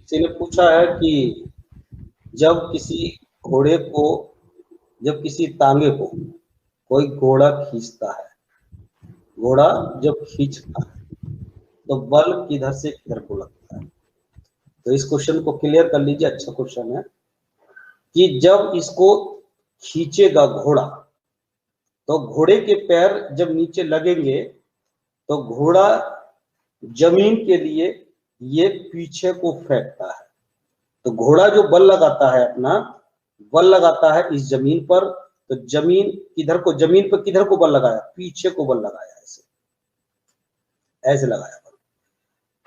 किसी ने पूछा है कि जब किसी घोड़े को, जब किसी तांगे को कोई घोड़ा खींचता है, घोड़ा जब खींचता है तो बल किधर से किधर को लगता है? तो इस क्वेश्चन को क्लियर कर लीजिए, अच्छा क्वेश्चन है कि जब इसको खींचेगा घोड़ा तो घोड़े के पैर जब नीचे लगेंगे तो घोड़ा जमीन के लिए ये पीछे को फेंकता है। तो घोड़ा जो बल लगाता है अपना, बल लगाता है इस जमीन पर, तो जमीन किधर को, जमीन पर किधर को बल लगाया? पीछे को बल लगाया, ऐसे लगाया बल।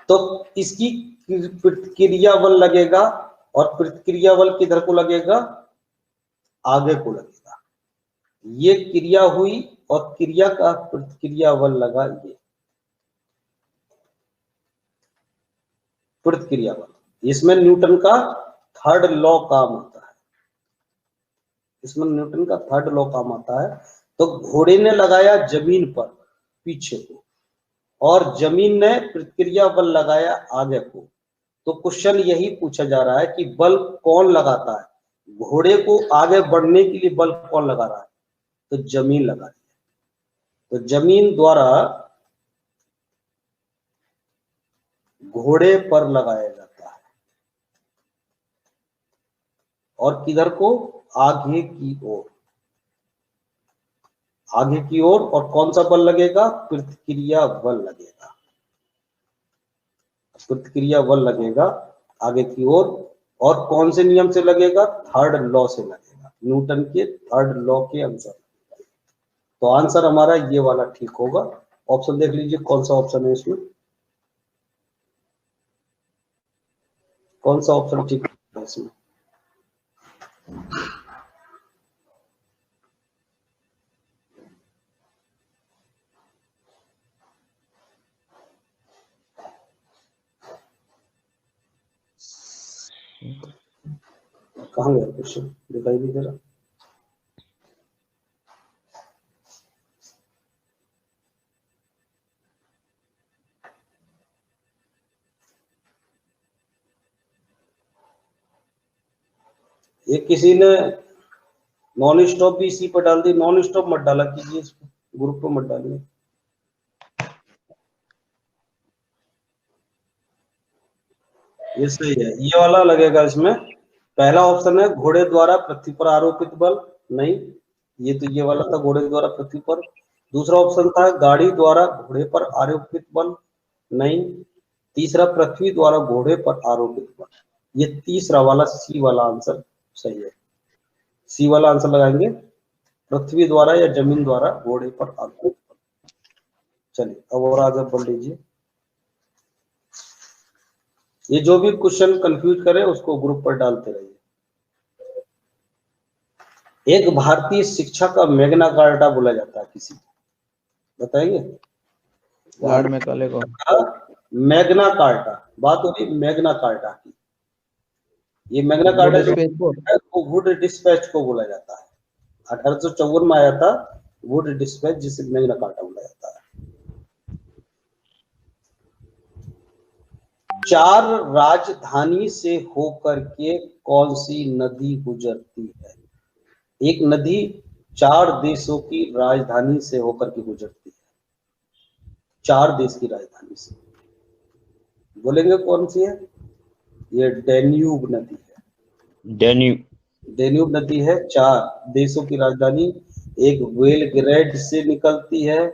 तो इसकी प्रतिक्रिया बल लगेगा, और प्रतिक्रिया बल किधर को लगेगा? आगे को लगेगा। ये क्रिया हुई और क्रिया का प्रतिक्रिया बल लगा, ये प्रतिक्रिया बल। इसमें न्यूटन का थर्ड लॉ काम आता है, इसमें न्यूटन का थर्ड लॉ काम आता है। तो घोड़े ने लगाया जमीन पर पीछे को, और जमीन ने प्रतिक्रिया बल लगाया आगे को। तो क्वेश्चन यही पूछा जा रहा है कि बल कौन लगाता है? घोड़े को आगे बढ़ने के लिए बल कौन लगा रहा है? तो जमीन लगा रही है। तो जमीन द्वारा घोड़े पर लगाया जाता है, और किधर को? आगे की ओर, आगे की ओर। और कौन सा बल लगेगा? प्रतिक्रिया बल लगेगा, प्रतिक्रिया बल लगेगा आगे की ओर। और कौन से नियम से लगेगा? थर्ड लॉ से लगेगा, न्यूटन के थर्ड लॉ के अनुसार। तो आंसर हमारा ये वाला ठीक होगा। ऑप्शन देख लीजिए, कौन सा ऑप्शन है इसमें, कौन सा ऑप्शन ठीक है इसमें? कहाँ गया क्वेश्चन, दिखाई नहीं दे रहा। ये किसी ने नॉन स्टॉप भी इसी पर डाल दी, नॉन स्टॉप मत डाला कीजिए, इसको ग्रुप पर मत डालिए। ये सही है, ये वाला लगेगा इसमें। पहला ऑप्शन है घोड़े द्वारा पृथ्वी पर आरोपित बल, नहीं, ये तो ये वाला था, घोड़े द्वारा पृथ्वी पर। दूसरा ऑप्शन था गाड़ी द्वारा घोड़े पर आरोपित बल, नहीं। तीसरा पृथ्वी द्वारा घोड़े पर आरोपित बल, ये तीसरा वाला सी वाला आंसर सही है। सी वाला आंसर लगाएंगे, पृथ्वी द्वारा या जमीन द्वारा घोड़े पर आरोपित बल। चलिए अब और आगे बढ़ लीजिए। ये जो भी क्वेश्चन कंफ्यूज करे उसको ग्रुप पर डालते रहिए। एक भारतीय शिक्षा का मैग्ना कार्टा बोला जाता है किसी को, बताएंगे? लॉर्ड मैकाले को। मैग्ना कार्टा, बात हो रही मैग्ना कार्टा की। ये मैग्ना कार्टा जो वुड डिस्पैच को बोला जाता है, 1854 में आया था वुड डिस्पैच, जिसे मैग्ना कार्टा बोला जाता है। 4 राजधानी से होकर के कौन सी नदी गुजरती है? एक नदी 4 देशों की राजधानी से होकर के गुजरती है, 4 देश की राजधानी से। बोलेंगे कौन सी है? ये डेन्यूब नदी है, डेन्यूब नदी है। 4 देशों की राजधानी, एक बेलग्रेड से निकलती है,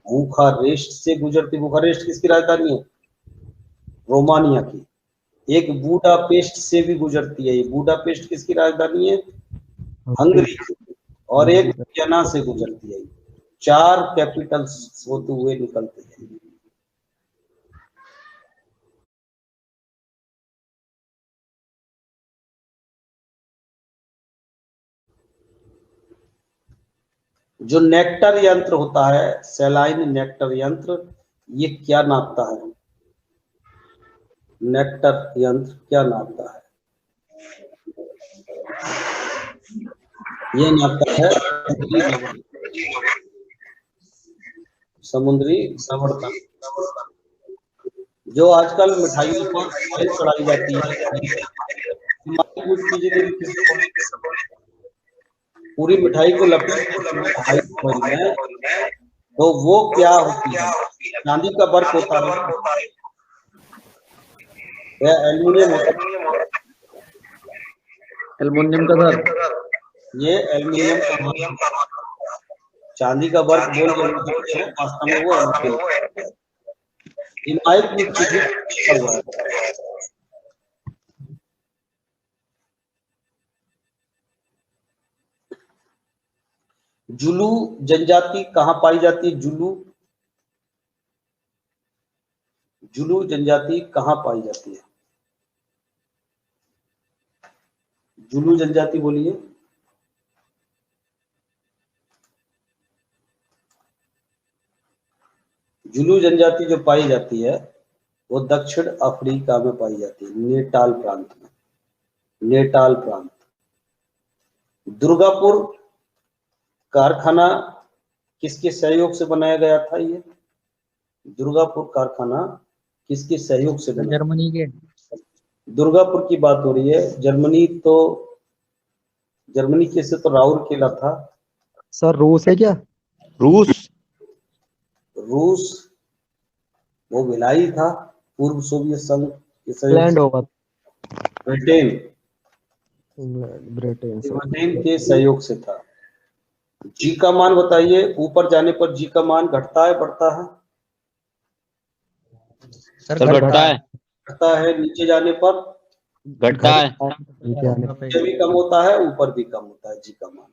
बुखारेस्ट से गुजरती। बुखारेस्ट किसकी राजधानी है? रोमानिया की। एक बुडापेस्ट से भी गुजरती है, ये बुडापेस्ट किसकी राजधानी है? हंगरी की। और एक वियना से गुजरती है। 4 कैपिटल्स होते हुए निकलते हैं। जो नेक्टर यंत्र होता है, सैलाइन नेक्टर यंत्र, ये क्या नापता है? नेक्टर यंत्र क्या नापता है? ये नापता है समुद्री लवणता। जो आजकल मिठाइयों पर ऑयल चढ़ाई जाती है, पूरी मिठाई को लपेट हाई ऑयल में, तो वो क्या होती है? चांदी का वर्क होता है या एल्यूमिनियम होता है? एल्युमिनियम का सर, ये एल्यूमिनियम का चांदी का वर्क बोल रहे हैं, वास्तव में वो एल्यूमिनियम। जुलू जनजाति कहाँ पाई जाती है? जुलू जनजाति कहाँ पाई जाती है? जुलू जनजाति बोलिए। जुलू जनजाति जो पाई जाती है वो दक्षिण अफ्रीका में पाई जाती है, नेटाल प्रांत में, नेटाल प्रांत। दुर्गापुर कारखाना किसके सहयोग से बनाया गया था? ये दुर्गापुर कारखाना किसके सहयोग से बना? जर्मनी के। दुर्गापुर की बात हो रही है, जर्मनी के से तो राउरकेला था सर। रूस है क्या? रूस वो भिलाई था, पूर्व सोवियत संघ के इंग्लैंड होगा। ब्रिटेन के सहयोग से था। जी का मान बताइए, ऊपर जाने पर जी का मान घटता है बढ़ता है? सर घटता है। घटता है। नीचे जाने पर घटता है। नीचे भी कम होता है, ऊपर भी कम होता है जी का मान।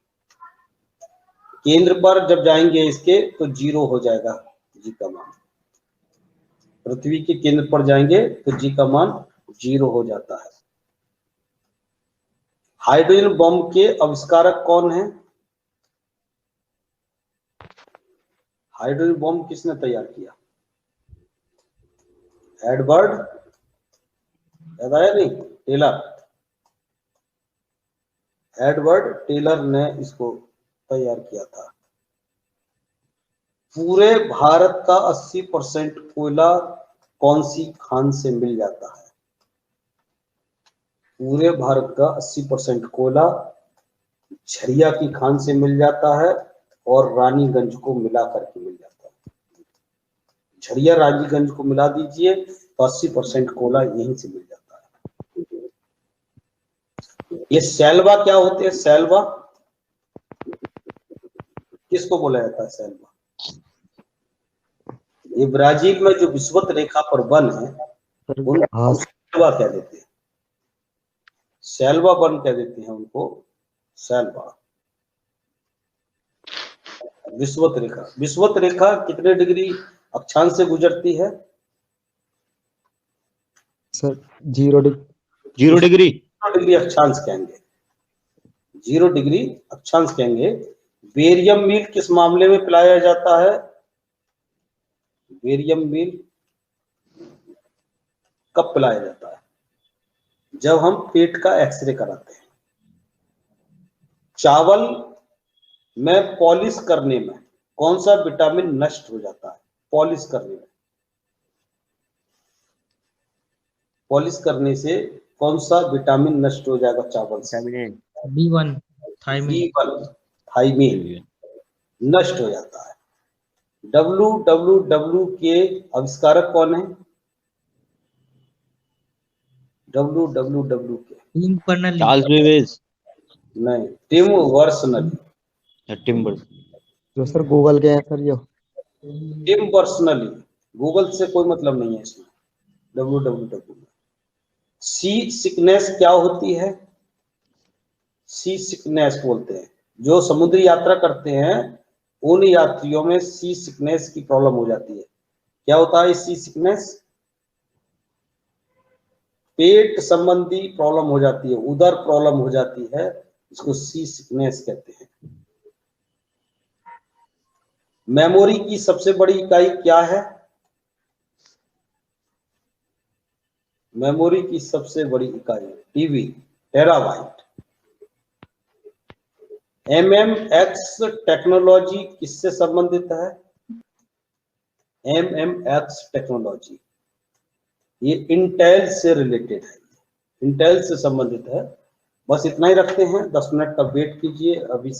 केंद्र पर जब जाएंगे इसके तो 0 हो जाएगा जी का मान। पृथ्वी के केंद्र पर जाएंगे तो जी का मान 0 हो जाता है। हाइड्रोजन बम के आविष्कारक कौन है? हाइड्रोजन बम किसने तैयार किया? एडवर्ड, याद आया नहीं? टेलर। एडवर्ड टेलर ने इसको तैयार किया था। पूरे भारत का 80% कोयला कौन सी खान से मिल जाता है? पूरे भारत का 80% कोयला झरिया की खान से मिल जाता है और रानीगंज को मिला करके मिल जाता है। झरिया रानीगंज को मिला दीजिए तो 80% कोयला यहीं से मिल जाता है। ये सैलवा क्या होते हैं? सैलवा किसको बोला जाता है? सैलवा ये ब्राजील में जो विषुवत रेखा पर वन है उनको सैलवा कह देते हैं। सैलवा वन कह देते हैं उनको, सैलवा। विषुवत रेखा कितने डिग्री अक्षांश से गुजरती है? सर 0 डिग्री अक्षांश कहेंगे। 0 डिग्री अक्षांश कहेंगे। बेरियम मील किस मामले में पिलाया जाता है? बेरियम मील कब पिलाया जाता है? जब हम पेट का एक्सरे कराते हैं। चावल में पॉलिश करने में कौन सा विटामिन नष्ट हो जाता है? पॉलिश करने से कौन सा विटामिन नष्ट हो जाएगा चावल से? B1 थाइमीन नष्ट हो जाता है। WWW के आविष्कारक कौन है? WWW के चार्ल्स बेबेज नहीं, टिम बर्नर्स-ली। जो सर गूगल के हैं सर, जो टिम बर्नर्स-ली। गूगल से कोई मतलब नहीं है इसमें। WWW में सी सिकनेस क्या होती है? सी सिकनेस बोलते हैं। जो समुद्री यात्रा करते हैं उन यात्रियों में सी सिकनेस की प्रॉब्लम हो जाती है। क्या होता है सी सिकनेस? पेट संबंधी प्रॉब्लम हो जाती है, उदर प्रॉब्लम हो जाती है, इसको सी सिकनेस कहते हैं। मेमोरी की सबसे बड़ी इकाई क्या है? मेमोरी की सबसे बड़ी इकाई टीबी, टेराबाइट। MMX टेक्नोलॉजी किससे संबंधित है? MMX टेक्नोलॉजी ये इंटेल से रिलेटेड है, इंटेल से संबंधित है। बस इतना ही रखते हैं, 10 मिनट का वेट कीजिए। अभी